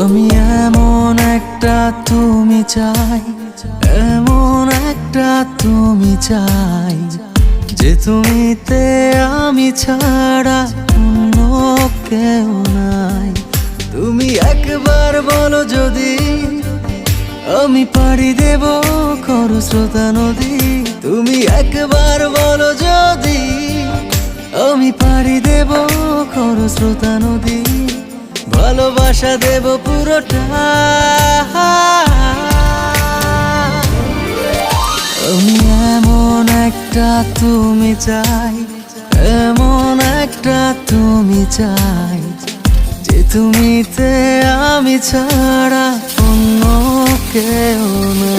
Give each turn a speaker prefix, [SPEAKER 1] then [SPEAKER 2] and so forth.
[SPEAKER 1] আমি এমন একটা তুমি চাই, এমন একটা তুমি চাই, যে তুমিতে আমি ছাড়া অন্য কেউ নাই। তুমি একবার বলো যদি আমি পাড়ি দেব খরস্রোতা নদী। তুমি একবার বলো যদি আমি পাড়ি দেব খরস্রোতা নদী। ভালোবাসা দেব পুরোটা। আমি এমন একটা তুমি চাই, এমন একটা তুমি চাই, যে তুমিতে আমি ছাড়া অন্য কেউ না।